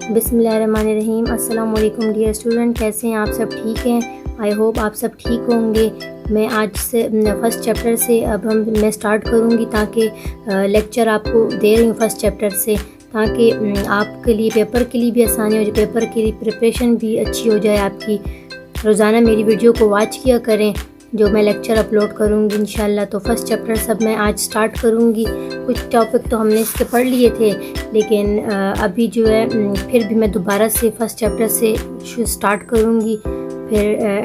बिस्मिल्लाहिर्रहमानिर्रहीम। अस्सलाम वालेकुम डियर स्टूडेंट, कैसे हैं आप सब? ठीक हैं? आई होप आप सब ठीक होंगे। मैं आज से फ़र्स्ट चैप्टर से मैं स्टार्ट करूँगी ताकि लेक्चर आपको दे रही हूँ फ़र्स्ट चैप्टर से, ताकि आपके लिए पेपर के लिए भी आसानी हो जाए, पेपर के लिए प्रिपरेशन भी अच्छी हो जाए आपकी। रोज़ाना मेरी वीडियो को वॉच किया करें जो मैं लेक्चर अपलोड करूँगी इंशाल्लाह। तो फर्स्ट चैप्टर सब मैं आज स्टार्ट करूँगी। कुछ टॉपिक तो हमने इसके पढ़ लिए थे, लेकिन अभी जो है फिर भी मैं दोबारा से फ़र्स्ट चैप्टर से स्टार्ट करूँगी। फिर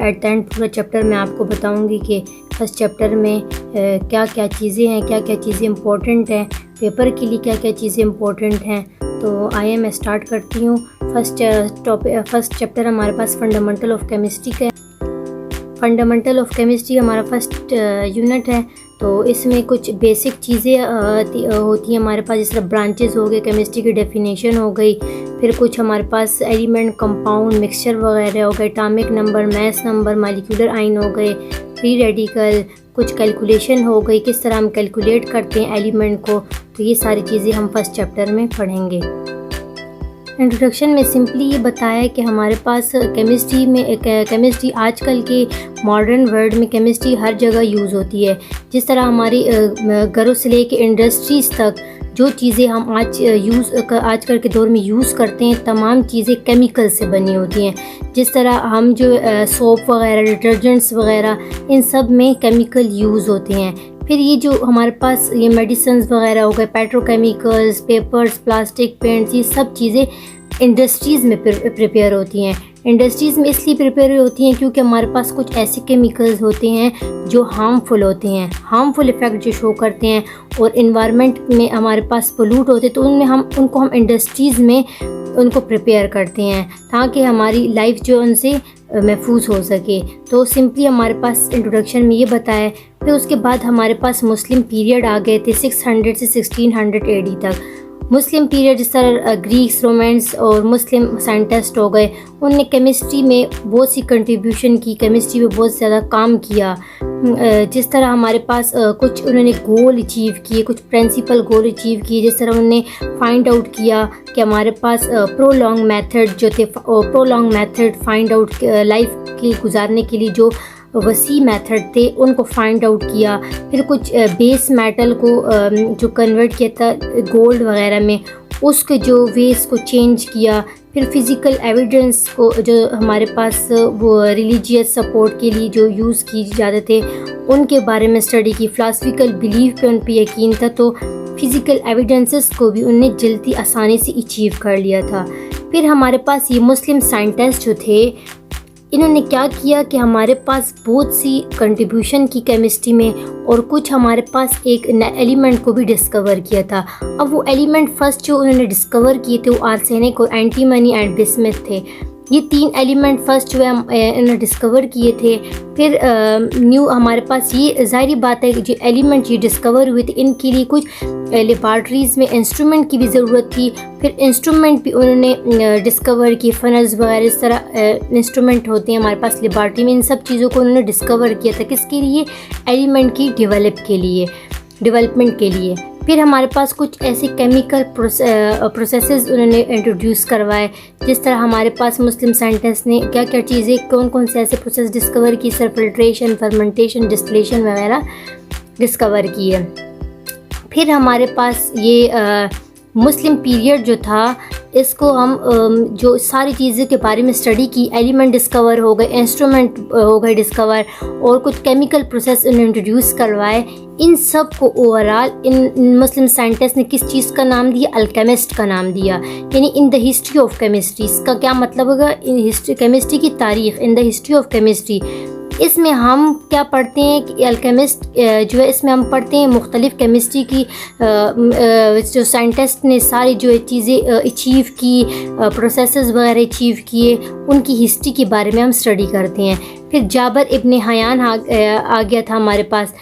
एट द एंड पूरा चैप्टर मैं आपको बताऊँगी कि फर्स्ट चैप्टर में क्या क्या चीज़ें हैं, क्या क्या चीज़ें इम्पोर्टेंट हैं, पेपर के लिए क्या क्या चीज़ें इम्पोर्टेंट हैं। तो आइए मैं स्टार्ट करती हूँ। फर्स्ट चैप्टर हमारे पास फंडामेंटल ऑफ केमिस्ट्री का है। फंडामेंटल ऑफ केमिस्ट्री हमारा फर्स्ट यूनिट है। तो इसमें कुछ बेसिक चीज़ें होती हैं हमारे पास, जिस तरह ब्रांचेस हो गए, केमिस्ट्री की डेफिनेशन हो गई, फिर कुछ हमारे पास एलिमेंट, कंपाउंड, मिक्सचर वगैरह हो गए, atomic number, mass number, molecular ion हो गए, फ्री रेडिकल, कुछ कैलकुलेशन हो गई, किस तरह हम कैलकुलेट करते हैं एलिमेंट को। तो ये सारी चीज़ें हम फर्स्ट चैप्टर में पढ़ेंगे। इंट्रोडक्शन में सिंपली ये बताया कि हमारे पास केमिस्ट्री आजकल के मॉडर्न वर्ल्ड में केमिस्ट्री हर जगह यूज़ होती है। जिस तरह हमारी घरों से लेके इंडस्ट्रीज़ तक जो चीज़ें हम आजकल के दौर में यूज़ करते हैं, तमाम चीज़ें केमिकल से बनी होती हैं। जिस तरह हम जो सोप वगैरह, डिटर्जेंट्स वगैरह, इन सब में केमिकल यूज़ होते हैं। फिर ये जो हमारे पास ये मेडिसिन वगैरह हो गए, पेट्रोकेमिकल्स, पेपर्स, प्लास्टिक, पेंट्स, ये सब चीज़ें इंडस्ट्रीज़ में प्रिपेयर होती हैं। इंडस्ट्रीज़ में इसलिए प्रिपेयर होती हैं क्योंकि हमारे पास कुछ ऐसे केमिकल्स होते हैं जो हार्मफुल होते हैं, हार्मफुल इफ़ेक्ट जो शो करते हैं, और इन्वायरमेंट में हमारे पास पोल्यूट होते हैं। तो उनको हम इंडस्ट्रीज़ में उनको प्रिपेयर करते हैं ताकि हमारी लाइफ जो उनसे महफूज हो सके। तो सिंपली हमारे पास इंट्रोडक्शन में ये बताया। फिर उसके बाद हमारे पास मुस्लिम पीरियड आ गए थे 600 से 1600 AD तक। मुस्लिम पीरियड जिस तरह ग्रीक्स, रोमन्स और मुस्लिम साइंटिस्ट हो गए, उनने केमिस्ट्री में बहुत सी कंट्रीब्यूशन की, केमिस्ट्री में बहुत ज़्यादा काम किया। जिस तरह हमारे पास कुछ उन्होंने गोल अचीव किए, कुछ प्रिंसिपल गोल अचीव किए। जिस तरह उन्होंने फाइंड आउट किया कि हमारे पास प्रोलॉन्ग मेथड जो थे, prolong method find out life के गुजारने के लिए जो वसी मेथड थे, उनको फाइंड आउट किया। फिर कुछ बेस मेटल को जो कन्वर्ट किया था गोल्ड वगैरह में, उसके जो वेस को चेंज किया। फिर फिज़िकल एविडेंस को जो हमारे पास वो रिलीजियस सपोर्ट के लिए जो यूज़ की जाते थे, उनके बारे में स्टडी की। फ़िलासफ़िकल बिलीफ पे उन पर यकीन था, तो फिज़िकल एविडेंसेस को भी उनने जल्दी आसानी से अचीव कर लिया था। फिर हमारे पास ये मुस्लिम साइंटिस्ट जो थे, इन्होंने क्या किया कि हमारे पास बहुत सी कंट्रीब्यूशन की केमिस्ट्री में, और कुछ हमारे पास एक एलिमेंट को भी डिस्कवर किया था। अब वो एलिमेंट फर्स्ट जो उन्होंने डिस्कवर किए थे वो आर्सेनिक और एंटीमनी एंड बिस्मथ थे। ये 3 एलिमेंट फर्स्ट जो है इन्होंने डिस्कवर किए थे। फिर न्यू हमारे पास ये ज़ाहिर बात है कि जो एलिमेंट ये डिस्कवर हुए थे, इनके लिए कुछ लेबॉर्ट्रीज़ में इंस्ट्रूमेंट की भी ज़रूरत थी। फिर इंस्ट्रूमेंट भी उन्होंने डिस्कवर किए, फनल्स वगैरह, इस तरह इंस्ट्रूमेंट होते हैं हमारे पास लेबॉर्ट्री में। इन सब चीज़ों को उन्होंने डिस्कवर किया था, किसके लिए? एलिमेंट की डेवलपमेंट के लिए। फिर हमारे पास कुछ ऐसे केमिकल प्रोसेसेस उन्होंने इंट्रोड्यूस करवाए। जिस तरह हमारे पास मुस्लिम साइंटिस्ट ने क्या क्या चीज़ें, कौन कौन से ऐसे प्रोसेस डिस्कवर की, फिल्ट्रेशन, फर्मेंटेशन, डिस्टिलेशन वगैरह डिस्कवर किए। फिर हमारे पास ये मुस्लिम पीरियड जो था, इसको हम जो सारी चीज़ों के बारे में स्टडी की, एलिमेंट डिस्कवर हो गए, इंस्ट्रूमेंट हो गए डिस्कवर, और कुछ केमिकल प्रोसेस उन्होंने इंट्रोड्यूस करवाए। इन सब को ओवरऑल इन मुस्लिम साइंटिस्ट ने किस चीज़ का नाम दिया? अल्केमिस्ट का नाम दिया। यानी in the history of chemistry, इसका क्या मतलब होगा? केमिस्ट्री की तारीख़, in the history of chemistry. इसमें हम क्या पढ़ते हैं कि अल्केमिस्ट जो है, इसमें हम पढ़ते हैं मुख्तलिफ़ केमिस्ट्री की जो साइंटिस्ट ने सारी जो चीज़ें अचीव की, प्रोसेसेस वगैरह अचीव किए, उनकी हिस्ट्री के बारे में हम स्टडी करते हैं। फिर जाबर इब्न हयान आ गया था हमारे पास।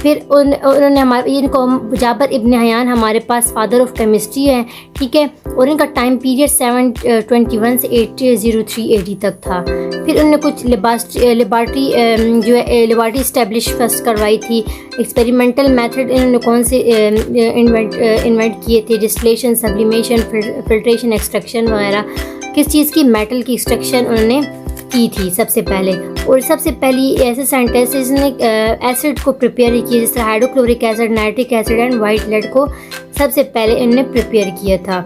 फिर उन्होंने इनको जाबर इब्न हयान हमारे पास फादर ऑफ केमिस्ट्री है, ठीक है, और इनका टाइम पीरियड 721 से 803 AD तक था। फिर उन्होंने कुछ लेबॉर्ट्री जो है लेबॉर्ट्री इस्टेब्लिश फर्स्ट करवाई थी। एक्सपेरिमेंटल मेथड इन्होंने कौन से इन्वेंट किए थे? डिस्टिलेशन, सब्लिमेशन, फिल्ट्रेशन, एक्सट्रैक्शन वगैरह। किस चीज़ की? मेटल की एक्सट्रैक्शन उन्होंने की थी सबसे पहले। और सबसे पहली ऐसे साइंटिस्ट जिसने एसिड को प्रिपेयर किया, जिस तरह hydrochloric acid, nitric acid and white lead को सबसे पहले इन्होंने प्रिपेयर किया था।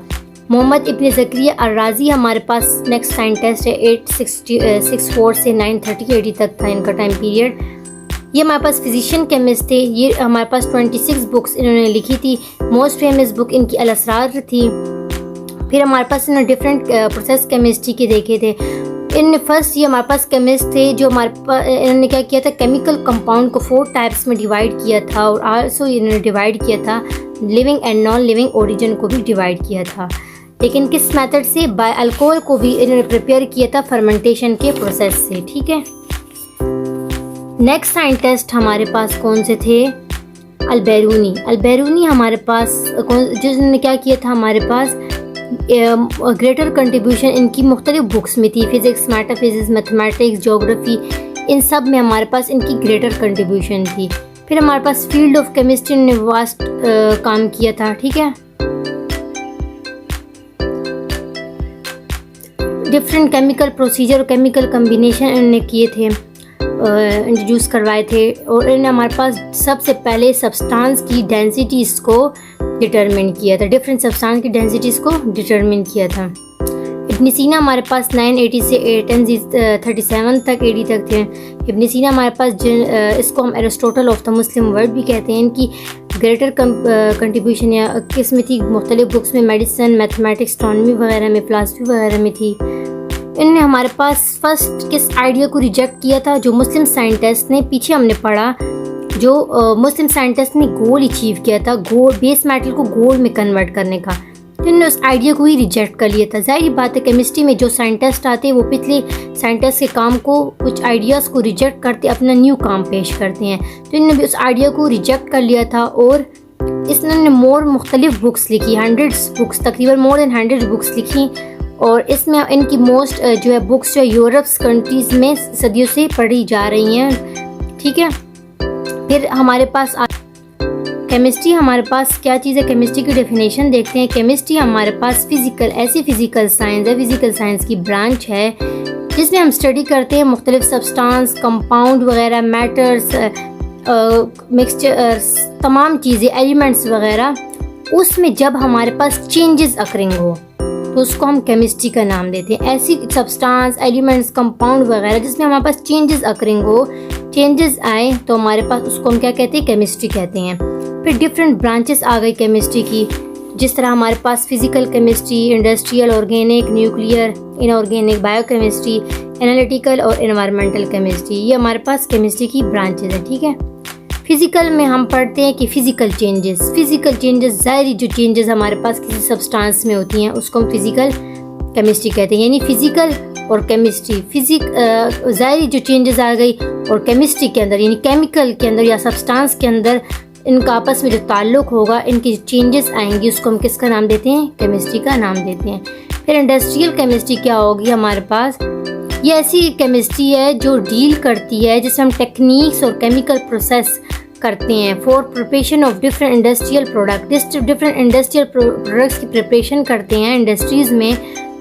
मोहम्मद इब्न ज़करिया अर्राज़ी हमारे पास नेक्स्ट साइंटिस्ट है। 864 से 930 AD तक था इनका टाइम पीरियड। ये हमारे पास फिजिशियन केमिस्ट थे। ये हमारे पास 26 बुक्स इन्होंने लिखी थी। मोस्ट फेमस बुक इनकी अल असरार थी। फिर हमारे पास इन्होंने डिफरेंट प्रोसेस केमिस्ट्री के देखे थे। इनने फर्स्ट ये हमारे पास केमिस्ट थे जो हमारे पास इन्होंने क्या किया था? केमिकल कंपाउंड को 4 टाइप्स में डिवाइड किया था, और आल्सो इन्होंने डिवाइड किया था living and non living origin को भी डिवाइड किया था। लेकिन किस मेथड से? बाय अल्कोहल को भी इन्होंने प्रिपेयर किया था फर्मेंटेशन के प्रोसेस से, ठीक है। नेक्स्ट साइंटिस्ट हमारे पास कौन से थे? अल-बैरूनी। अल-बैरूनी हमारे पास जिसने क्या किया था? हमारे पास ग्रेटर कंट्रीब्यूशन इनकी मुख्तलिफ बुक्स में थी। फिज़िक्स, मेटाफिज़िक्स, मैथमेटिक्स, ज्योग्राफी, इन सब में हमारे पास इनकी ग्रेटर कंट्रीब्यूशन थी। फिर हमारे पास फील्ड ऑफ केमिस्ट्री ने वास्ट काम किया था, ठीक है। डिफरेंट केमिकल प्रोसीजर और केमिकल कम्बिनेशन इन्होंने किए थे, इंट्रोड्यूस करवाए थे। और इन्होंने हमारे पास सबसे पहले सब्सटेंस की डेंसिटीज़ को डिटरमिन किया था। डिफरेंट सब्सटेंस की डेंसिटीज़ को डिटरमिन किया था। इब्न सीना हमारे पास 980 से 837 तक AD तक थे। इब्न सीना हमारे पास इसको हम Aristotle of the Muslim world भी कहते हैं। इनकी ग्रेटर कंट्रीब्यूशन या किस्म थी मुख्तलिफ बुक्स में, मेडिसिन, मैथमेटिक्स, एस्ट्रोनॉमी वगैरह में, फिलासफी वगैरह में थी। इन्होंने हमारे पास फर्स्ट किस आइडिया को रिजेक्ट किया था? जो मुस्लिम साइंटिस्ट ने, पीछे हमने पढ़ा, जो मुस्लिम साइंटिस्ट ने गोल अचीव किया था, गोल्ड बेस मेटल को गोल्ड में कन्वर्ट करने का, तो इन्होंने उस आइडिया को ही रिजेक्ट कर लिया था। जाहिर बात है केमिस्ट्री में जो साइंटिस्ट आते हैं वो पिछले साइंटिस्ट के काम को, कुछ आइडियाज़ को रिजेक्ट करते अपना न्यू काम पेश करते हैं। तो इन्होंने भी उस आइडिया को रिजेक्ट कर लिया था और इसने मोर मुख्तलिफ बुक्स लिखी, 100 बुक्स, तकरीबन मोर देन 100 बुक्स लिखी। और इसमें इनकी मोस्ट जो है बुक्स जो है यूरोप्स कंट्रीज़ में सदियों से पढ़ी जा रही हैं, ठीक है। फिर हमारे पास केमिस्ट्री, हमारे पास क्या चीज़ है? केमिस्ट्री की डेफिनेशन देखते हैं। केमिस्ट्री हमारे पास ऐसी फिज़िकल साइंस है, फिज़िकल साइंस की ब्रांच है जिसमें हम स्टडी करते हैं मुख्तलिफ सब्सटेंस, कंपाउंड वगैरह, मैटर्स, मिक्सचर्स, तमाम चीज़ें, एलिमेंट्स वगैरह। उसमें जब हमारे पास चेंजेस अकरिंग हो तो उसको हम केमिस्ट्री का नाम देते हैं। ऐसी सब्सटेंस, एलिमेंट्स, कंपाउंड वगैरह जिसमें हमारे पास चेंजेस अकरिंग हो, चेंजेस आए, तो हमारे पास उसको हम क्या कहते हैं? केमिस्ट्री कहते हैं। फिर डिफरेंट ब्रांचेस आ गई केमिस्ट्री की, जिस तरह हमारे पास physical chemistry, industrial, organic, nuclear, inorganic, biochemistry, analytical और एनवायरमेंटल केमिस्ट्री। ये हमारे पास केमिस्ट्री की ब्रांचेस है, ठीक है। फिज़िकल में हम पढ़ते हैं कि फ़िज़िकल चेंजेस ज़ाहिरी जो चेंजेस हमारे पास किसी सब्सटेंस में होती हैं उसको हम फिज़िकल केमिस्ट्री कहते हैं। यानी फ़िज़िकल और केमिस्ट्री, ज़ाहिरी जो चेंजेस आ गई, और केमिस्ट्री के अंदर यानी केमिकल के अंदर या सब्सटेंस के अंदर इनका आपस में जो ताल्लुक़ होगा, इनकी चेंजेस आएंगी, उसको हम किसका नाम देते हैं? केमिस्ट्री का नाम देते हैं। फिर इंडस्ट्रियल केमिस्ट्री क्या होगी हमारे पास? ये ऐसी केमिस्ट्री है जो डील करती है, जिसमें हम टेक्निक्स और केमिकल प्रोसेस करते हैं for preparation of different industrial product. Different industrial products की प्रिपरेशन करते हैं इंडस्ट्रीज़ में,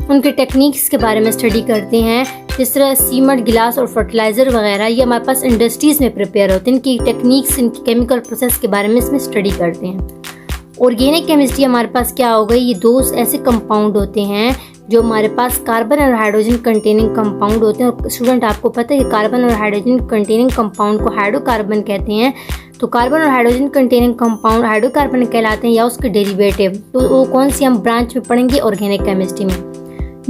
उनके टेक्निक्स के बारे में स्टडी करते हैं, जिस तरह सीमेंट, गिलास और फर्टिलाइज़र वगैरह। ये हमारे पास इंडस्ट्रीज़ में प्रिपेयर होते हैं, इनकी टेक्निक्स, इनकी केमिकल प्रोसेस के बारे में इसमें स्टडी करते हैं। ऑर्गेनिक केमिस्ट्री हमारे पास क्या हो गई? ये 2 ऐसे कंपाउंड होते हैं जो हमारे पास कार्बन और हाइड्रोजन कंटेनिंग कंपाउंड होते हैं। और स्टूडेंट आपको पता है कि कार्बन और हाइड्रोजन कंटेनिंग कंपाउंड को हाइड्रोकार्बन कहते हैं। तो कार्बन और हाइड्रोजन कंटेनिंग कंपाउंड हाइड्रोकार्बन कहलाते हैं या उसके डेरिवेटिव। तो वो कौन सी हम ब्रांच में पढ़ेंगे? ऑर्गेनिक केमिस्ट्री में।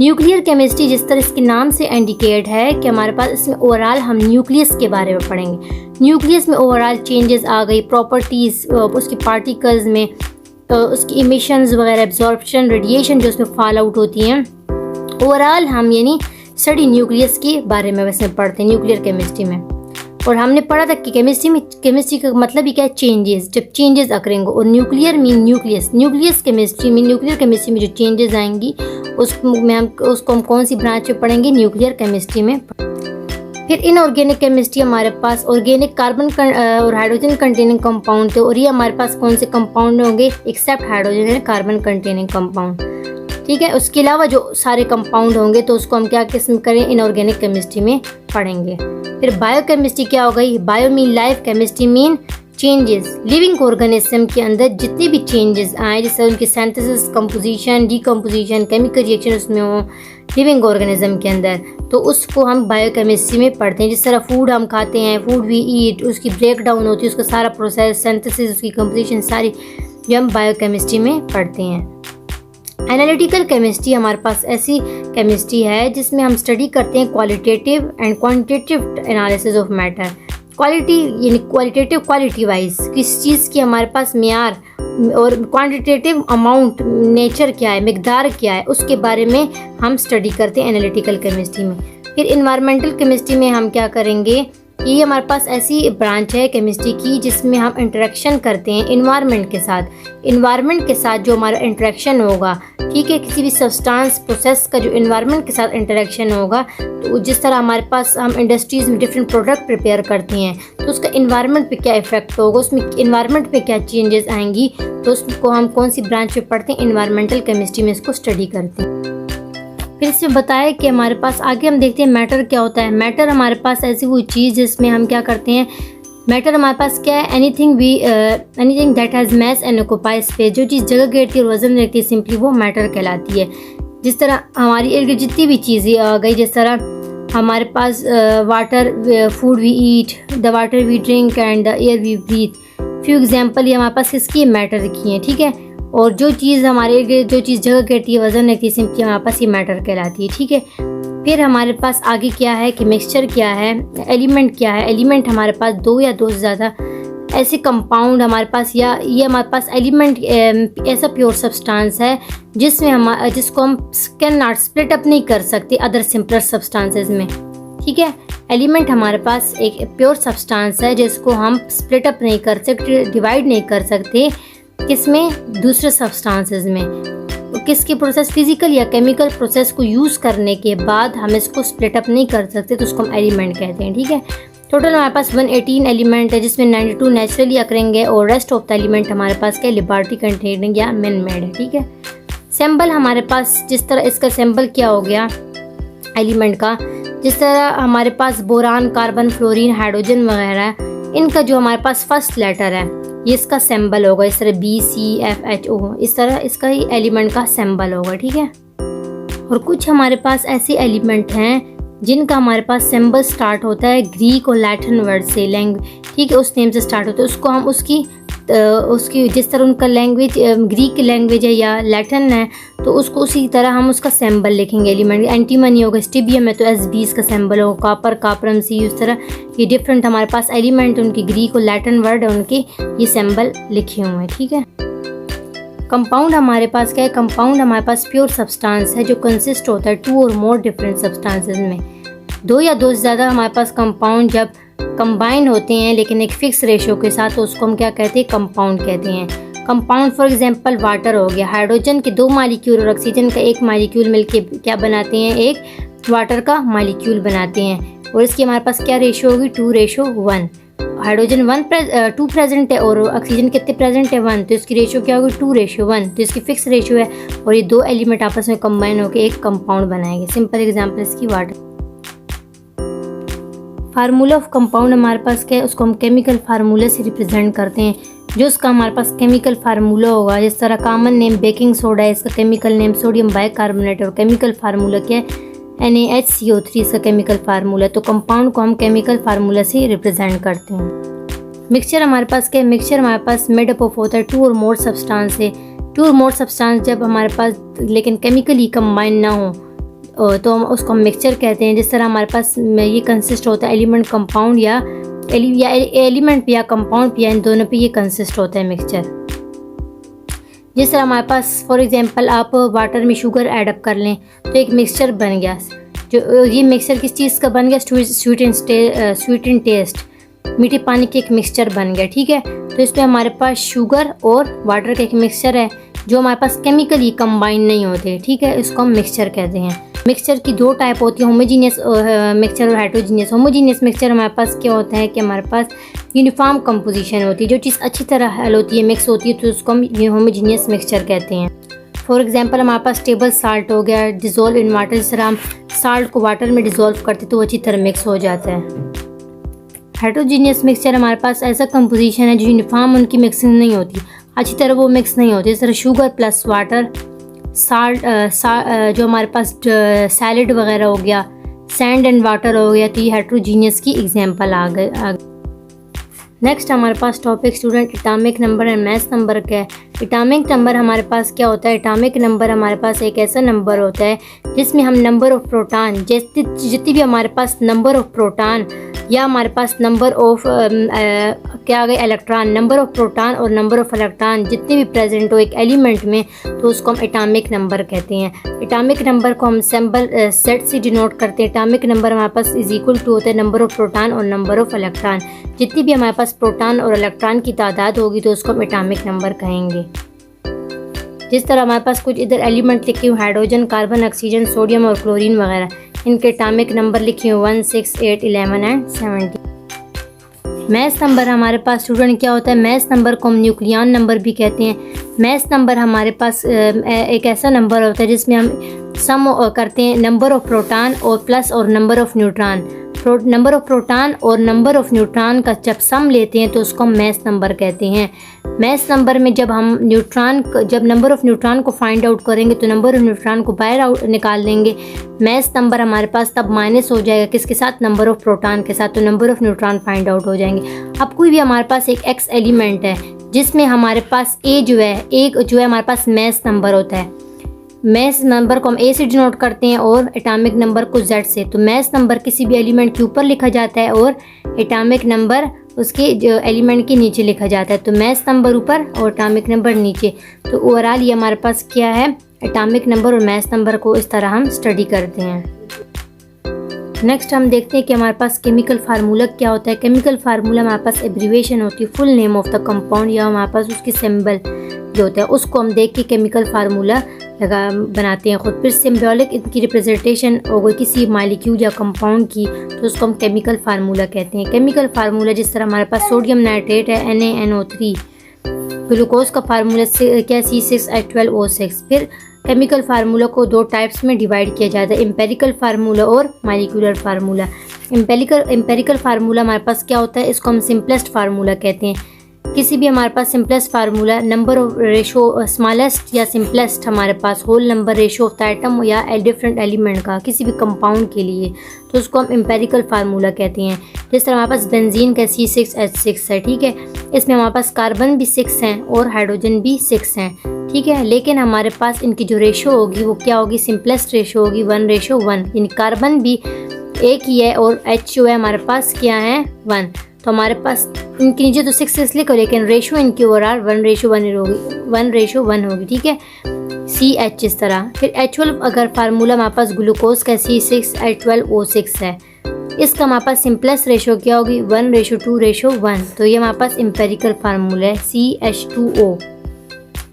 न्यूक्लियर केमिस्ट्री, जिस तरह इसके नाम से इंडिकेट है कि हमारे पास इसमें ओवरऑल हम न्यूक्लियस के बारे में पढ़ेंगे। न्यूक्लियस में ओवरऑल चेंजेस आ गई, प्रॉपर्टीज़, उसके पार्टिकल्स में, उसकी इमिशंस वगैरह, एब्जॉर्प्शन, रेडिएशन जो उसमें फॉल आउट होती हैं। ओवरऑल हम यानी स्टडी न्यूक्लियस के बारे में वैसे पढ़ते हैं न्यूक्लियर केमिस्ट्री में। और हमने पढ़ा था कि केमिस्ट्री का मतलब ही क्या है, चेंजेस, जब चेंजेस अकरेंगे। और nuclear mean nucleus chemistry mean nuclear chemistry में जो चेंजेस आएंगी उसको हम कौन सी ब्रांच में पढ़ेंगे, न्यूक्लियर केमिस्ट्री में। फिर इनऑर्गेनिक केमिस्ट्री हमारे पास ऑर्गेनिक कार्बन और हाइड्रोजन कंटेनिंग कंपाउंड थे, और ये हमारे पास कौन से कंपाउंड होंगे, except hydrogen and carbon containing compound. ठीक है, उसके अलावा जो सारे कंपाउंड होंगे तो उसको हम क्या किस्म करें, इनऑर्गेनिक केमिस्ट्री में पढ़ेंगे। फिर बायोकेमिस्ट्री क्या हो गई, bio mean life, chemistry mean changes. Living organism के अंदर जितने भी चेंजेस आए, जैसे उनकी synthesis, composition, decomposition, chemical reaction उसमें हो लिविंग ऑर्गेनिज्म के अंदर, तो उसको हम बायोकेमिस्ट्री में पढ़ते हैं। जिस तरह फूड हम खाते हैं, फूड वी ईट, उसकी ब्रेक डाउन होती है, उसका सारा प्रोसेस, सिंथेसिस, उसकी कंपोजिशन सारी जो हम बायोकेमिस्ट्री में पढ़ते हैं। एनालिटिकल केमिस्ट्री हमारे पास ऐसी केमिस्ट्री है जिसमें हम स्टडी करते हैं qualitative and quantitative analysis of matter. Quality यानी क्वालिटेटिव, क्वालिटी वाइज किस चीज़ की हमारे पास मियार, और क्वांटिटेटिव अमाउंट, नेचर क्या है, मिकदार क्या है, उसके बारे में हम स्टडी करते हैं एनालिटिकल केमिस्ट्री में। फिर इन्वायरमेंटल केमिस्ट्री में हम क्या करेंगे, ये हमारे पास ऐसी ब्रांच है केमिस्ट्री की जिसमें हम इंटरेक्शन करते हैं इन्वायरमेंट के साथ। इन्वायरमेंट के साथ जो हमारा इंटरेक्शन होगा, ठीक है, किसी भी सब्सटेंस प्रोसेस का जो इन्वायरमेंट के साथ इंटरेक्शन होगा, तो जिस तरह हमारे पास हम इंडस्ट्रीज़ में डिफरेंट प्रोडक्ट प्रिपेयर करते हैं तो उसका इन्वायरमेंट पे क्या इफेक्ट होगा, उसमें इन्वायरमेंट पे क्या चेंजेस आएंगी, तो उसको हम कौन सी ब्रांच में पढ़ते हैं, इन्वायरमेंटल केमिस्ट्री में इसको स्टडी करते हैं। फिर इसमें बताया कि हमारे पास आगे हम देखते हैं मैटर क्या होता है। मैटर हमारे पास ऐसी कोई चीज़ जिसमें हम क्या करते हैं, मैटर हमारे पास क्या है, anything that has mass and occupy space, जो चीज़ जगह घेरती है और वजन रखती है, सिंपली वो मैटर कहलाती है। जिस तरह हमारी इर्द गिर्द जितनी भी चीज़ें आ गई, जिस तरह हमारे पास water, food we eat, the water we drink and the air we breathe, few example ये हमारे पास किसकी मैटर रखी हैं। ठीक है, और जो चीज़ हमारे जो चीज़ जगह घेरती है, वजन रखती है, सिंपली हमारे पास ये मैटर कहलाती है। ठीक है, फिर हमारे पास आगे क्या है कि मिक्सचर क्या है, एलिमेंट क्या है। एलिमेंट हमारे पास दो या दो से ज़्यादा ऐसे कंपाउंड हमारे पास, या ये हमारे पास एलिमेंट ऐसा प्योर सब्सटेंस है जिसको हम कैन नॉट स्प्लिट अप नहीं कर सकते अदर सिंपलर सब्सटेंसेस में। ठीक है, एलिमेंट हमारे पास एक प्योर सब्सटेंस है जिसको हम स्प्लिट अप नहीं कर सकते, डिवाइड नहीं कर सकते, किसमें, दूसरे सब्सटेंसेस में। किसके प्रोसेस, फिजिकल या केमिकल प्रोसेस को यूज़ करने के बाद हम इसको स्प्लिट अप नहीं कर सकते, तो उसको हम एलिमेंट कहते हैं। ठीक है, टोटल हमारे पास 118 एलिमेंट है जिसमें 92 नेचुरली अकरेंगे और रेस्ट ऑफ द एलिमेंट हमारे पास क्या, लिबर्टी कंटेनिंग या मैन मेड है। ठीक है, सिंबल हमारे पास, जिस तरह इसका सिंबल क्या हो गया एलिमेंट का, जिस तरह हमारे पास बोरान, कार्बन, फ्लोरीन, हाइड्रोजन वगैरह, इनका जो हमारे पास फर्स्ट लेटर है ये इसका सिंबल होगा, इस तरह BCFHO, इस तरह इसका ही एलिमेंट का सिंबल होगा। ठीक है, और कुछ हमारे पास ऐसे एलिमेंट हैं जिनका हमारे पास सिंबल स्टार्ट होता है ग्रीक और लैटिन वर्ड से, ठीक है, उस नेम से स्टार्ट होता है, उसको हम उसकी जिस तरह उनका लैंग्वेज ग्रीक लैंग्वेज है या लैटिन है, तो उसको उसी तरह हम उसका सिंबल लिखेंगे एलिमेंट। एंटीमनी होगा, स्टिबियम है तो SB इसका सिंबल होगा, कापर, कापरम, सी, उस तरह ये डिफरेंट हमारे पास एलिमेंट, उनकी ग्रीक और लैटिन वर्ड है, उनके ये सिंबल लिखे हुए हैं। ठीक है, कंपाउंड हमारे पास क्या है, कंपाउंड हमारे पास प्योर सब्सटेंस है जो कंसिस्ट होता है 2 और मोर डिफरेंट सब्सटेंसेस में। 2 या 2 से ज़्यादा हमारे पास कंपाउंड जब कंबाइन होते हैं लेकिन एक फिक्स रेशो के साथ, तो उसको हम क्या कहते हैं, कंपाउंड कहते हैं। कंपाउंड फॉर एग्जांपल वाटर हो गया, हाइड्रोजन के 2 मॉलिक्यूल और ऑक्सीजन का 1 मॉलिक्यूल मिलके क्या बनाते हैं, एक वाटर का मॉलिक्यूल बनाते हैं, और इसकी हमारे पास क्या रेशो होगी, 2:1। हाइड्रोजन 2 प्रेजेंट है और ऑक्सीजन कितने प्रेजेंट है, 1, तो इसकी रेशो क्या होगी, 2:1, तो इसकी फिक्स रेशो है, और ये 2 एलिमेंट आपस में कंबाइन होकर एक कंपाउंड बनाएंगे। सिंपल एग्जांपल इसकी वाटर। फार्मूला ऑफ कंपाउंड हमारे पास क्या है, उसको हम केमिकल फार्मूला से रिप्रेजेंट करते हैं। जो उसका हमारे पास केमिकल फार्मूला होगा, जिस तरह कॉमन नेम बेकिंग सोडा है, इसका केमिकल नेम सोडियम बाइकार्बोनेट, और केमिकल फार्मूला क्या है, NaHCO3 इसका केमिकल फार्मूला। तो कंपाउंड को हम केमिकल फार्मूला से रिप्रेजेंट करते हैं। मिक्सचर हमारे पास क्या है, मिक्सचर हमारे पास मेडअप ऑफ होता है 2 और मोर सब्सटेंस से। 2 और मोर सब्सटेंस जब हमारे पास लेकिन केमिकली कंबाइन ना हो तो हम उसको हम मिक्सचर कहते हैं। जिस तरह हमारे पास ये कंसिस्ट होता है एलिमेंट, कंपाउंड या एलिमेंट पे या कंपाउंड पे या इन दोनों पे ये कंसिस्ट होता है मिक्सचर। जिस तरह हमारे पास फॉर एग्जांपल आप वाटर में शुगर ऐड अप कर लें तो एक मिक्सचर बन गया। जो ये मिक्सचर किस चीज़ का बन गया, स्वीट एंड टेस्ट। मीठे पानी के एक मिक्सचर बन गया, ठीक है। तो इसमें हमारे पास शुगर और वाटर का एक मिक्सचर है जो हमारे पास केमिकली कंबाइन नहीं होते, ठीक है, इसको हम मिक्सचर कहते हैं। मिक्सचर की दो टाइप होती है, होमोजीनियस मिक्सचर और हेटेरोजीनियस। होमोजीनियस मिक्सचर हमारे पास क्या होता है कि हमारे पास यूनिफॉर्म कंपोजिशन होती है, जो चीज़ अच्छी तरह हल होती है, मिक्स होती है, तो उसको हम होमोजीनियस मिक्सचर कहते हैं। फॉर एग्जांपल हमारे पास टेबल साल्ट हो गया डिज़ोल्व इन वाटर, जिस तरह हम साल्ट को वाटर में डिज़ोल्व करते तो वो अच्छी तरह मिक्स हो जाता है। हेटेरोजीनियस मिक्सचर हमारे पास ऐसा कंपोजिशन है जो यूनिफॉर्म उनकी मिक्सिंग नहीं होती, अच्छी तरह वो मिक्स नहीं होती। इस तरह शुगर प्लस वाटर, साल्ट जो हमारे पास सैलड वगैरह हो गया, सैंड एंड वाटर हो गया, तो ये हेटेरोजीनियस की एग्जांपल आ गए। नेक्स्ट हमारे पास topic student atomic number and mass number का है। एटॉमिक नंबर हमारे पास क्या होता है? एटॉमिक नंबर हमारे पास एक ऐसा नंबर होता है जिसमें हम नंबर ऑफ प्रोटॉन, जितनी भी हमारे पास नंबर ऑफ प्रोटॉन या हमारे पास नंबर ऑफ क्या आ गए इलेक्ट्रॉन, नंबर ऑफ प्रोटॉन और नंबर ऑफ इलेक्ट्रॉन जितने भी प्रेजेंट हो एक एलिमेंट में, तो उसको हम एटॉमिक नंबर कहते हैं। एटॉमिक नंबर को हम सिंबल सेट से डिनोट करते हैं। एटॉमिक नंबर हमारे पास इज इक्वल टू होता है नंबर ऑफ प्रोटॉन और नंबर ऑफ इलेक्ट्रॉन। जितनी भी हमारे पास प्रोटॉन और इलेक्ट्रॉन की तादाद होगी तो उसको हम एटॉमिक नंबर कहेंगे। जिस तरह हमारे पास कुछ इधर एलिमेंट लिखे हुए हाइड्रोजन, कार्बन, ऑक्सीजन, सोडियम और क्लोरीन वगैरह, इनके एटॉमिक नंबर लिखे हुए 1, 6, 8, 11 एंड 17। मैस नंबर हमारे पास स्टूडेंट क्या होता है? मैस नंबर को हम न्यूक्लियन नंबर भी कहते हैं। मैस नंबर हमारे पास एक ऐसा नंबर होता है जिसमें हम सम करते हैं नंबर ऑफ प्रोटॉन और प्लस और number of neutron. Number of proton और नंबर ऑफ न्यूट्रॉन का जब सम लेते हैं तो उसको हम मैस नंबर कहते हैं। मैस नंबर में जब हम जब नंबर ऑफ न्यूट्रॉन को फाइंड आउट करेंगे तो नंबर ऑफ न्यूट्रॉन को बाहर निकाल देंगे। मैस नंबर हमारे पास तब माइनस हो जाएगा किसके साथ? नंबर ऑफ प्रोटॉन के साथ, तो number of neutron find out हो जाएंगे। अब कोई भी हमारे पास एक एक्स एलिमेंट है जिसमें हमारे पास ए जो है हमारे पास मैस नंबर होता है। मैस नंबर को हम ए से डिनोट करते हैं और एटॉमिक नंबर को जेड से। तो मैस नंबर किसी भी एलिमेंट के ऊपर लिखा जाता है और एटॉमिक नंबर उसके जो एलिमेंट के नीचे लिखा जाता है। तो मैस नंबर ऊपर और एटॉमिक नंबर नीचे। तो ओवरऑल ये हमारे पास क्या है? एटॉमिक नंबर और मैस नंबर को इस तरह हम स्टडी करते हैं। नेक्स्ट हम देखते हैं कि हमारे पास केमिकल फार्मूला क्या होता है। केमिकल फार्मूला हमारे पास एब्रीविएशन होती है, full name of the compound या हमारे पास उसकी सिंबल जो होता है उसको हम देख के केमिकल फार्मूला बनाते हैं खुद। फिर सिम्बॉलिक इनकी रिप्रेजेंटेशन हो गई किसी मालिक्यूल या कंपाउंड की, तो उसको हम केमिकल फार्मूला कहते हैं। केमिकल फार्मूला जिस तरह हमारे पास सोडियम नाइट्रेट है NaNO3, ग्लूकोज का फार्मूला क्या C6H12O6। फिर केमिकल फार्मूला को दो टाइप्स में डिवाइड किया जाता है, एम्पेरिकल फार्मूला और मालिक्यूलर फार्मूला। एम्पेरिकल फार्मूला हमारे पास क्या होता है? इसको हम सिंपलेस्ट फार्मूला कहते हैं। किसी भी हमारे पास simplest formula number of ratio smallest या सिंपलेस्ट हमारे पास whole number ratio of the atom या डिफरेंट एलिमेंट का किसी भी कंपाउंड के लिए, तो उसको हम एम्पेरिकल फार्मूला कहते हैं। जिस तरह हमारे पास बेंजीन का C6H6 है, ठीक है, इसमें हमारे पास कार्बन भी 6 हैं और हाइड्रोजन भी 6 हैं, ठीक है, लेकिन हमारे पास इनकी जो रेशो होगी वो क्या होगी? सिंपलेस्ट रेशो होगी 1:1, यानी कार्बन भी एक ही है और H जो है हमारे पास क्या है? 1। तो हमारे पास इनके नीचे तो 6 लिखो लेकिन रेशो इनकी ओवरऑल 1:1 होगी, ठीक है, CH इस तरह। फिर H12 अगर फार्मूला हमारे पास ग्लूकोज का C6H12O6 है, इसका हमारे पास सिंपलेस्ट रेशो क्या होगी? 1:2:1। तो ये हमारे पास एम्पेरिकल फार्मूला है CH2O।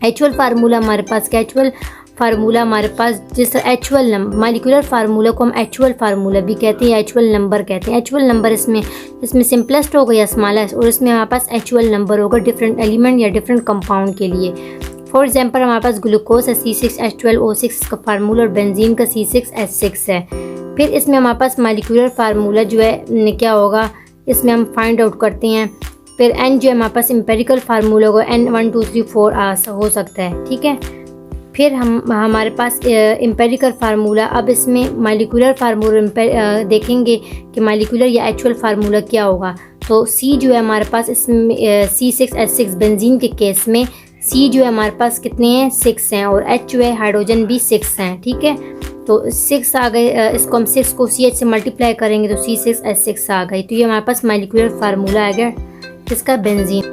H12 फार्मूला हमारे पास क्या? H12 फार्मूला हमारे पास जिस तरह H12 नंबर, मालिकुलर फार्मूला को हम H12 फार्मूला भी कहते हैं, H12 नंबर कहते हैं। H12 नंबर इसमें सिंपलेस्ट होगा या स्मॉलेस्ट, और इसमें हमारे पास H12 नंबर होगा डिफरेंट एलिमेंट या डिफरेंट कंपाउंड के लिए। फॉर एग्जांपल हमारे पास ग्लूकोज है C6H12O6 का फार्मूला और बेंजीन का C6H6 है। फिर इसमें हमारे पास मालिकुलर फार्मूला जो है क्या होगा? इसमें हम फाइंड आउट करते हैं। फिर N जो है हमारे पास एम्पेरिकल फार्मूला होगा N 1 2 3 4 हो सकता है, ठीक है। फिर हमारे पास एम्पेरिकल फार्मूला, अब इसमें मालिकुलर फार्मूला देखेंगे कि मालिकुलर या एक्चुअल फार्मूला क्या होगा। तो C जो है हमारे पास इसमें C6H6 बेंजीन के केस में C जो है हमारे पास कितने हैं? 6 हैं, और H जो है हाइड्रोजन भी 6 हैं, ठीक है। तो 6 आ गए, इसको हम 6 को CH से मल्टीप्लाई करेंगे तो C6H6 आ गई। तो ये हमारे पास मालिकुलर फार्मूला आ गया इसका बेंजीन।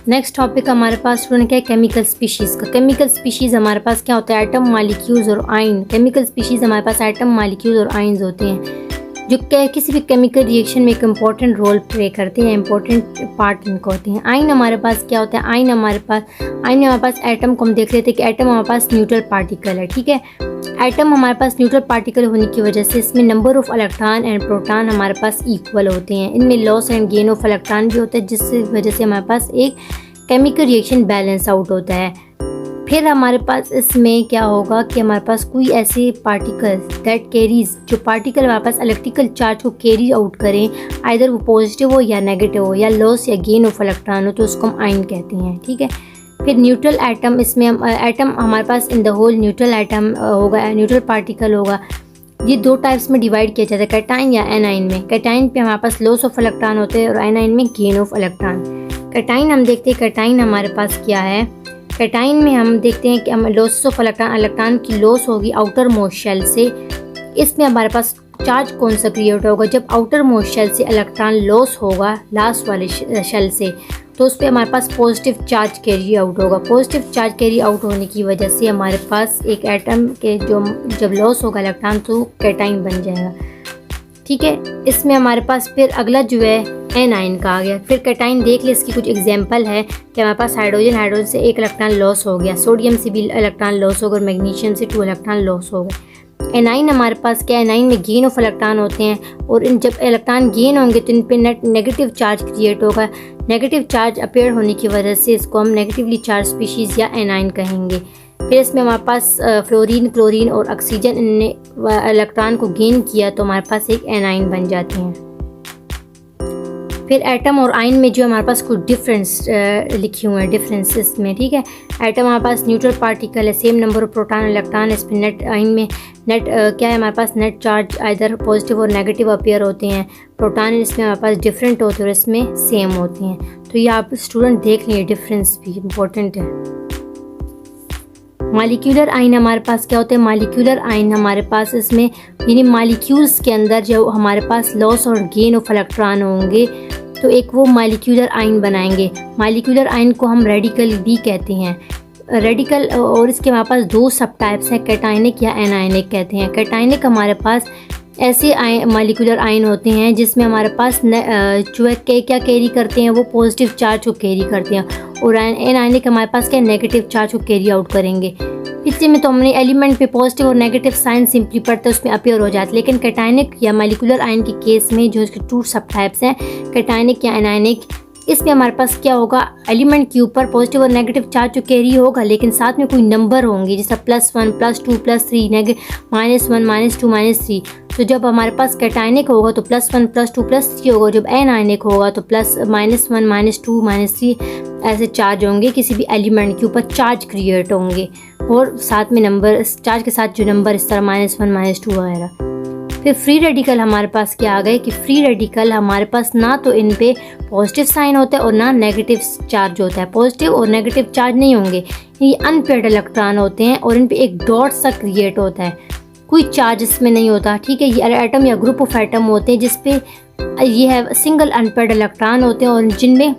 नेक्स्ट टॉपिक हमारे पास स्टूडेंट क्या है? केमिकल स्पीशीज़ का। केमिकल स्पीशीज़ हमारे पास क्या होता है? एटम, मालिक्यूल्स और आयन। केमिकल स्पीशीज़ हमारे पास एटम, मालिक्यूल्स और आयन्स होते हैं। जो किसी भी केमिकल रिएक्शन में एक इम्पॉर्टेंट रोल प्ले करते हैं, इम्पॉर्टेंट पार्ट इनको होते हैं। आयन हमारे पास क्या होता है? आयन हमारे पास एटम को हम देख लेते हैं कि एटम हमारे पास न्यूट्रल पार्टिकल है, ठीक है। एटम हमारे पास न्यूट्रल पार्टिकल होने की वजह से इसमें number of electron and proton हमारे पास इक्वल होते हैं। इनमें loss and gain of electron भी होता है, जिसकी वजह से हमारे पास एक केमिकल रिएक्शन बैलेंस आउट होता है। फिर हमारे पास इसमें क्या होगा कि हमारे पास कोई ऐसे पार्टिकल्स दैट कैरीज, जो पार्टिकल हमारे पास इलेक्ट्रिकल चार्ज को कैरी आउट करें, आइदर वो पॉजिटिव हो या नेगेटिव हो, या लॉस या गेन ऑफ इलेक्ट्रॉन हो, तो उसको हम आयन कहते हैं, ठीक है। फिर न्यूट्रल एटम, इसमें एटम हमारे पास in the whole neutral atom होगा, न्यूट्रल पार्टिकल होगा। ये दो टाइप्स में डिवाइड किया जाता है, कैटाइन या एनाइन में। कैटाइन पे हमारे पास लॉस ऑफ इलेक्ट्रॉन होते हैं और एनाइन में गेन ऑफ इलेक्ट्रॉन। कैटाइन हम देखते हैं, कैटाइन हमारे पास क्या है? कैटाइन में हम देखते हैं कि हम लॉस ऑफ इलेक्ट्रॉन की लॉस होगी आउटर मोस्ट शेल से। इसमें हमारे पास चार्ज कौन सा क्रिएट होगा? जब आउटर मोस्ट शेल से इलेक्ट्रॉन लॉस होगा लास्ट वाले शेल से, तो उस पर हमारे पास पॉजिटिव चार्ज कैरी आउट होगा। पॉजिटिव चार्ज कैरी आउट होने की वजह से हमारे पास एक एटम के जो जब लॉस होगा इलेक्ट्रॉन, तो कैटाइन बन जाएगा, ठीक है। इसमें हमारे पास फिर अगला जो है एनाइन का आ गया। फिर कैटाइन देख ले, इसकी कुछ एग्जांपल है कि हमारे पास हाइड्रोजन से एक इलेक्ट्रॉन लॉस हो गया, सोडियम से भी इलेक्ट्रॉन लॉस हो गया और मैग्नीशियम से 2 इलेक्ट्रॉन लॉस हो गए। एनाइन हमारे पास क्या है? एनाइन में गेन ऑफ इलेक्ट्रॉन होते हैं, और इन जब इलेक्ट्रॉन गेन होंगे तो इन पे नेगेटिव चार्ज क्रिएट होगा। नेगेटिव चार्ज अपेयर होने की वजह से इसको हम नेगेटिवली चार्ज स्पीशीज़ या एनाइन कहेंगे। फिर इसमें हमारे पास फ्लोरीन, क्लोरीन और ऑक्सीजन, इनने इलेक्ट्रॉन को गेन किया तो हमारे पास एक एनाइन बन जाते हैं। फिर एटम और आयन में जो हमारे पास कुछ डिफरेंस लिखे हुए हैं, डिफरेंसेस में, ठीक है। एटम हमारे पास न्यूट्रल पार्टिकल है, same number of proton electron. इसमें नेट, आयन में नेट क्या है? हमारे पास नेट चार्ज आइदर पॉजिटिव और नेगेटिव अपीयर होते हैं। प्रोटॉन इसमें हमारे पास डिफरेंट होते हैं और इसमें सेम होते हैं। तो ये आप स्टूडेंट देख लीजिए, डिफरेंस भी इम्पोर्टेंट है। मॉलिक्यूलर आयन हमारे पास क्या होते हैं? मॉलिक्यूलर आयन हमारे पास इसमें यानी मॉलिक्यूल्स के अंदर जो हमारे पास लॉस और गेन ऑफ इलेक्ट्रॉन होंगे, तो एक वो मॉलिक्यूलर आयन बनाएंगे। मॉलिक्यूलर आयन को हम रेडिकल भी कहते हैं। रेडिकल, और इसके हमारे पास 2 सब टाइप्स हैं, कैटाइनिक या एनायनिक कहते हैं। कैटाइनिक हमारे पास ऐसे मॉलिक्यूलर आयन होते हैं जिसमें हमारे पास जो है क्या कैरी करते हैं, वो पॉजिटिव चार्ज को कैरी करते हैं, और एनायनिक हमारे पास क्या नेगेटिव चार्ज को कैरी आउट करेंगे। पिछले में तो हमने एलिमेंट पे पॉजिटिव और नेगेटिव साइन सिंपली पढ़ते हैं, उसमें अपीयर हो जाते हैं। लेकिन कैटाइनिक या मॉलिक्यूलर आयन के केस में जो इसके 2 सब टाइप्स हैं, कैटाइनिक या एनायनिक, इसमें हमारे पास क्या होगा? एलिमेंट के ऊपर पॉजिटिव और नेगेटिव चार्ज जो कैरी होगा, लेकिन साथ में कोई नंबर होंगे, जैसे +1, +2, +3, -1, -2, -3। तो जब हमारे पास कैटाइनिक होगा तो +1, +2, +3 होगा। जब एनायनिक होगा तो +1, -2, -3 ऐसे चार्ज होंगे, किसी भी एलिमेंट के ऊपर चार्ज क्रिएट होंगे, और साथ में नंबर, चार्ज के साथ जो नंबर इस तरह -1, -2 वगैरह। फिर फ्री रेडिकल हमारे पास क्या आ गए कि फ्री रेडिकल हमारे पास ना तो इन पे पॉजिटिव साइन होता है और ना नेगेटिव चार्ज होता है। पॉजिटिव और नेगेटिव चार्ज नहीं होंगे, ये अनपेयर्ड इलेक्ट्रॉन होते हैं और इन पे एक डॉट सा क्रिएट होता है, कोई चार्ज इसमें नहीं होता, ठीक है। ये एटम या ग्रुप ऑफ एटम होते हैं जिसपे ये है सिंगल अनपेयर्ड इलेक्ट्रॉन होते हैं और जिनमें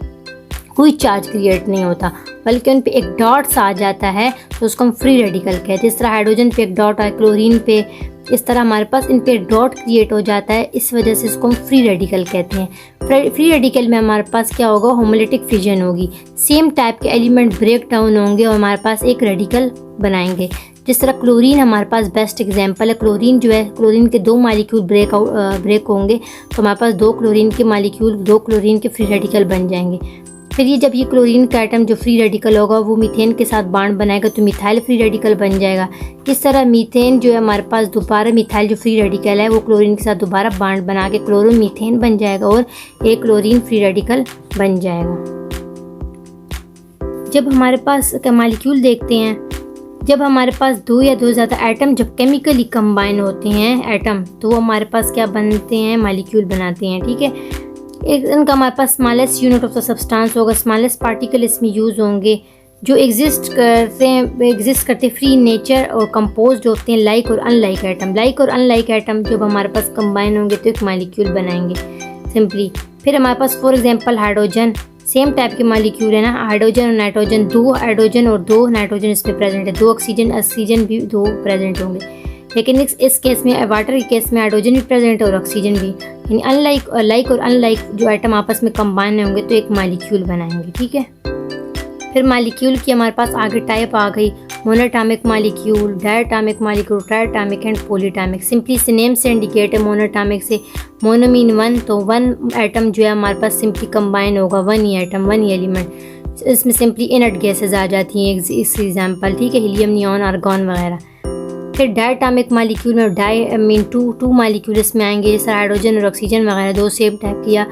कोई चार्ज क्रिएट नहीं होता, बल्कि उन पे एक डॉट सा आ जाता है, तो उसको हम फ्री रेडिकल कहते हैं। इस तरह हाइड्रोजन पे एक डॉट है, क्लोरीन पे, इस तरह हमारे पास इन पे डॉट क्रिएट हो जाता है, इस वजह से इसको हम फ्री रेडिकल कहते हैं। फ्री रेडिकल में हमारे पास क्या होगा? होमोलिटिक फिजन होगी, सेम टाइप के एलिमेंट ब्रेक डाउन होंगे और हमारे पास एक रेडिकल बनाएंगे। जिस तरह क्लोरीन हमारे पास बेस्ट एग्जांपल है। क्लोरीन जो है, क्लोरीन के 2 मॉलिक्यूल ब्रेक होंगे तो हमारे पास 2 क्लोरीन के मॉलिक्यूल, 2 क्लोरीन के फ्री रेडिकल बन जाएंगे। फिर ये जब ये क्लोरीन का एटम जो फ्री रेडिकल होगा वो मीथेन के साथ बॉन्ड बनाएगा तो मिथाइल फ्री रेडिकल बन जाएगा। इस तरह मीथेन जो है हमारे पास दोबारा मिथाइल जो फ्री रेडिकल है वो क्लोरीन के साथ दोबारा बॉन्ड बना के क्लोरोमीथेन बन जाएगा और एक क्लोरीन फ्री रेडिकल बन जाएगा। जब हमारे पास मॉलिक्यूल देखते हैं, जब हमारे पास 2 या 2 से ज़्यादा एटम जब केमिकली कंबाइन होते हैं एटम, तो हमारे पास क्या बनते हैं? मॉलिक्यूल बनाते हैं, ठीक है। एक इनका हमारे पास smallest unit of the substance होगा, स्मॉलेस्ट पार्टिकल इसमें यूज़ होंगे, जो एग्जिस्ट करते फ्री नेचर और कंपोज्ड होते हैं लाइक और अनलाइक एटम। लाइक और अनलाइक एटम जब हमारे पास कंबाइन होंगे तो एक मॉलिक्यूल बनाएंगे सिंपली। फिर हमारे पास for example hydrogen, same type के मॉलिक्यूल है ना, हाइड्रोजन और नाइट्रोजन, 2 हाइड्रोजन और 2 नाइट्रोजन इसमें प्रेजेंट है, 2 ऑक्सीजन भी 2 प्रेजेंट होंगे। लेकिन इस केस में वाटर के केस में हाइड्रोजन भी प्रेजेंट है और ऑक्सीजन भी, यानी अनलाइक और अनलाइक जो आइटम आपस में कंबाइन होंगे तो एक मॉलिक्यूल बनाएंगे। ठीक है, फिर मॉलिक्यूल की हमारे पास आगे टाइप आ गई, monoatomic molecule, diatomic molecule, triatomic and polyatomic. Simply से नेम से इंडिकेट है, मोनोटॉमिक से मोनो मीन वन, तो वन आइटम जो है हमारे पास सिंपली कंबाइन होगा, वन ही आइटम, वन ही एलिमेंट। इसमें सिंपली इनर्ट गैसेज आ जाती हैं, इस एग्जाम्पल, ठीक है, हीलियम, नियॉन, आर्गॉन वगैरह। फिर डायटॉमिक मॉलिक्यूल में डाई मीन टू मॉलिक्यूल इसमें आएंगे, जैसे हाइड्रोजन और ऑक्सीजन वगैरह, दो सेम टाइप की, या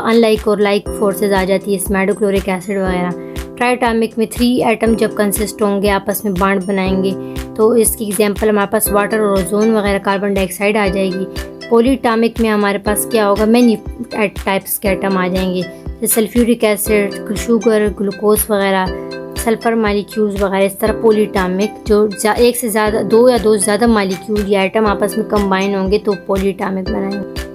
अनलाइक और लाइक फोर्सेज आ जाती है इसमें, हाइड्रोक्लोरिक एसिड वगैरह। ट्राइटॉमिक में 3 एटम जब कंसिस्ट होंगे, आपस में बॉन्ड बनाएंगे, तो इसकी एग्जांपल हमारे पास वाटर और ओजोन वगैरह, कार्बन डाइऑक्साइड आ जाएगी। पॉलीटॉमिक में हमारे पास क्या होगा, मैनी टाइप्स के एटम आ जाएंगे, जैसे सल्फ्यूरिक एसिड, शुगर, ग्लूकोज वगैरह, सल्फर मॉलिक्यूल्स वगैरह। इस तरह पॉलीटॉमिक जो एक से ज़्यादा, दो या दो से ज़्यादा मॉलिक्यूल या आइटम आपस में कंबाइन होंगे तो पॉलीटॉमिक बनाएंगे।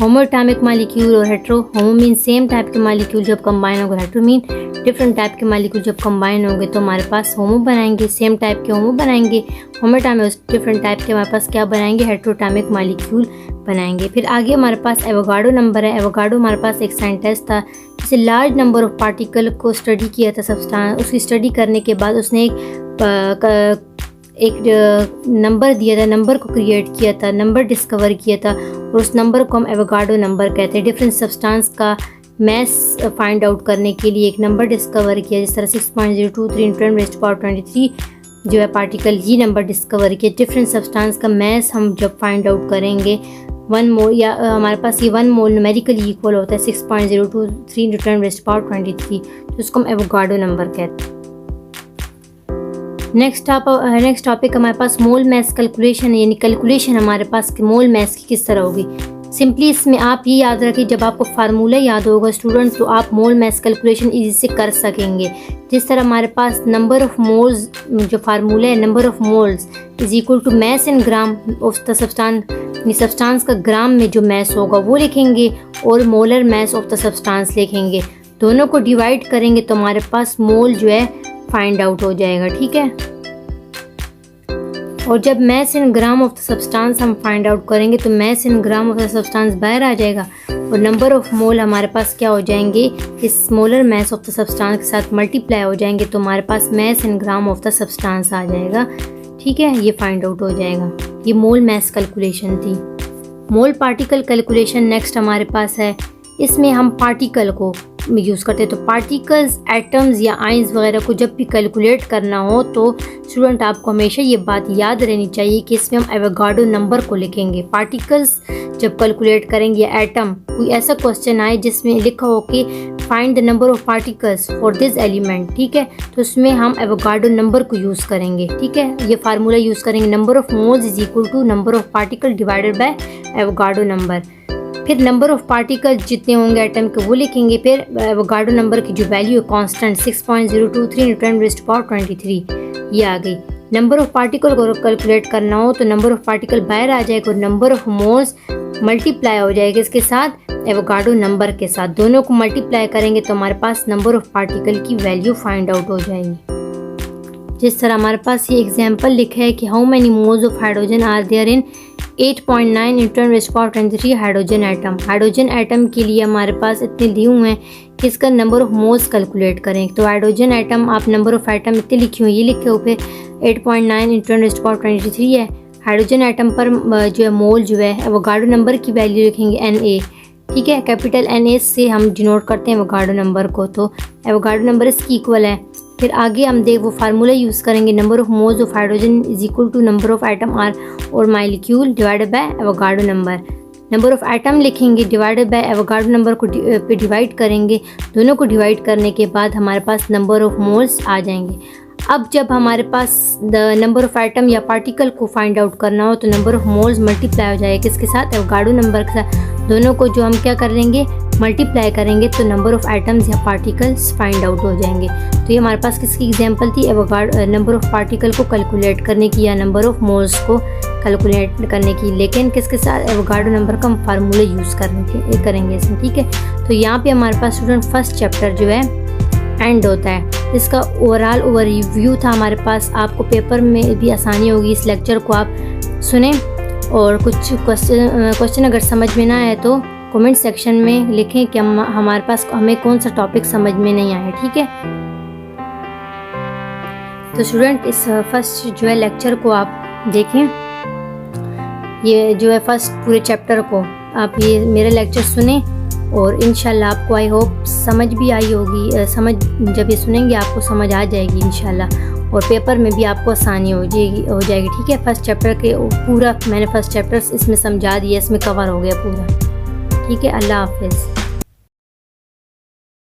होमोटॉमिक मॉलिक्यूल और hetero, homo mean same type के मॉलिक्यूल जब कंबाइन होंगे, हेट्रो मीन डिफरेंट टाइप के मॉलिक्यूल जब कंबाइन होंगे तो हमारे पास होमो बनाएंगे, सेम टाइप के होमो बनाएंगे। होमोटॉमिक डिफरेंट टाइप के हमारे पास क्या बनाएंगे, हेट्रोटॉमिक मॉलिक्यूल बनाएंगे। फिर आगे हमारे पास एवोगाड्रो नंबर है। एवोगाड्रो हमारे पास एक साइंटिस्ट था, जिसे लार्ज नंबर ऑफ पार्टिकल को स्टडी किया था सब्सटेंस। उसकी स्टडी करने के बाद उसने एक नंबर दिया था, नंबर को क्रिएट किया था, नंबर डिस्कवर किया था, और उस नंबर को हम एवोगाड्रो नंबर कहते हैं। डिफरेंट सब्सटेंस का मैस फाइंड आउट करने के लिए एक नंबर डिस्कवर किया, जिस तरह 6.023 × 10⁻23 जो है पार्टिकल, ये नंबर डिस्कवर किया। डिफरेंट सब्सटेंस का मैस हम जब फाइंड आउट करेंगे, 1 मोल, या हमारे पास ये 1 मोल न्यूमेरिकली इक्वल होता है 6.023 × 10⁻23, तो उसको हम एवोगाड्रो नंबर कहते हैं। नेक्स्ट टॉपिक हमारे पास मोल मैस कैलकुलेशन है, यानी कैलकुलेशन हमारे पास मोल मैस की किस तरह होगी। सिंपली इसमें आप ये याद रखें, जब आपको फार्मूला याद होगा स्टूडेंट, तो आप मोल मैस कैलकुलेशन इजी से कर सकेंगे। जिस तरह हमारे पास नंबर ऑफ मोल्स जो फार्मूला है, number of moles is equal to mass in gram of the substance का ग्राम में जो मैस होगा वो लिखेंगे, और molar mass of the substance लिखेंगे। दोनों को डिवाइड करेंगे तो हमारे पास मोल जो है फाइंड आउट हो जाएगा। ठीक है, और जब mass in gram of the substance हम फाइंड आउट करेंगे तो mass in gram of the substance बाहर आ जाएगा, और नंबर ऑफ मोल हमारे पास क्या हो जाएंगे, इस molar mass of the substance के साथ मल्टीप्लाई हो जाएंगे, तो हमारे पास mass in gram of the substance आ जाएगा। ठीक है, ये फाइंड आउट हो जाएगा। ये मोल मैस कैलकुलेशन थी। मोल पार्टिकल कैलकुलेशन नेक्स्ट हमारे पास है। इसमें हम पार्टिकल को यूज़ करते हैं, तो पार्टिकल्स, एटम्स या आइंस वगैरह को जब भी कैलकुलेट करना हो तो स्टूडेंट आपको हमेशा ये बात याद रहनी चाहिए कि इसमें हम एवोगाड्रो नंबर को लिखेंगे। पार्टिकल्स जब कैलकुलेट करेंगे या एटम, कोई ऐसा क्वेश्चन आए जिसमें लिखा हो कि find the number of particles for this element, ठीक है, तो उसमें हम एवोगाड्रो नंबर को यूज़ करेंगे। ठीक है, ये फार्मूला यूज़ करेंगे, number of moles is equal to number of particle divided by Avogadro number. फिर नंबर ऑफ पार्टिकल जितने होंगे एटम के वो लिखेंगे। फिर एवोगाड्रो नंबर की जो वैल्यू है कांस्टेंट 6.023 × 10⁻23 ये आ गई। नंबर ऑफ पार्टिकल को कैलकुलेट करना हो तो नंबर ऑफ पार्टिकल बाहर आ जाएगा और नंबर ऑफ मोल्स मल्टीप्लाई हो जाएगा इसके साथ एवोगाड्रो नंबर के साथ। दोनों को मल्टीप्लाई करेंगे तो हमारे पास नंबर ऑफ पार्टिकल की वैल्यू फाइंड आउट हो जाएगी। जिस तरह हमारे पास ये एग्जांपल लिखा है कि how many moles of hydrogen are there in 8.9 × 10⁻23 hydrogen atom. Hydrogen atom के लिए हमारे पास इतने दिए हुए हैं कि इसका नंबर ऑफ मोल्स कैलकुलेट करें। तो हाइड्रोजन एटम, आप नंबर ऑफ एटम इतने लिखे हुए, ये लिखे हुए पे 8.9 × 10⁻23 है। हाइड्रोजन एटम पर जो है मोल जो है एवोगाड्रो नंबर की वैल्यू लिखेंगे Na। ठीक है, कैपिटल Na से हम डिनोट करते हैं एवोगाड्रो नंबर को, तो एवोगाड्रो नंबर इसकी इक्वल है। फिर आगे हम वो फार्मूला यूज़ करेंगे, number of moles of hydrogen is equal to number of atom or और molecule divided by Avogadro number. Number of atom लिखेंगे डिवाइडेड बाय एवोगाड्रो नंबर को पे डिवाइड करेंगे। दोनों को डिवाइड करने के बाद हमारे पास नंबर ऑफ मोल्स आ जाएंगे। अब जब हमारे पास द नंबर ऑफ एटम या पार्टिकल को फाइंड आउट करना हो तो नंबर ऑफ मोल्स मल्टीप्लाई हो जाएगा किसके साथ, एवोगाड्रो नंबर के साथ। दोनों को जो हम क्या कर लेंगे, मल्टीप्लाई करेंगे तो नंबर ऑफ एटम्स या पार्टिकल्स फाइंड आउट हो जाएंगे। तो ये हमारे पास किसकी एग्जांपल थी, एवोगाड्रो नंबर ऑफ पार्टिकल को कैलकुलेट करने की या नंबर ऑफ मोल्स को कैलकुलेट करने की, लेकिन किसके साथ, एवोगाड्रो नंबर का हम फार्मूला यूज़ करेंगे इसमें। ठीक है, तो यहाँ पे हमारे पास स्टूडेंट फर्स्ट चैप्टर जो है एंड होता है। इसका ओवरऑल ओवरव्यू था हमारे पास। आपको पेपर में भी आसानी होगी, इस लेक्चर को आप सुने। और कुछ क्वेश्चन अगर समझ में ना आए तो कमेंट सेक्शन में लिखें कि हमारे पास हमें कौन सा टॉपिक समझ में नहीं आया, ठीक है। तो स्टूडेंट इस फर्स्ट जो है लेक्चर को आप देखें, ये जो है फर्स्ट पूरे चैप्टर को आप ये मेरा लेक्चर सुने और इंशाल्लाह आपको आई होप समझ भी आई होगी। जब ये सुनेंगे आपको समझ आ जाएगी इंशाल्लाह, और पेपर में भी आपको आसानी हो जाएगी, ठीक है। फर्स्ट चैप्टर के पूरा मैंने फर्स्ट चैप्टर इसमें समझा दिया, इसमें कवर हो गया पूरा, ठीक है। अल्लाह हाफिज़।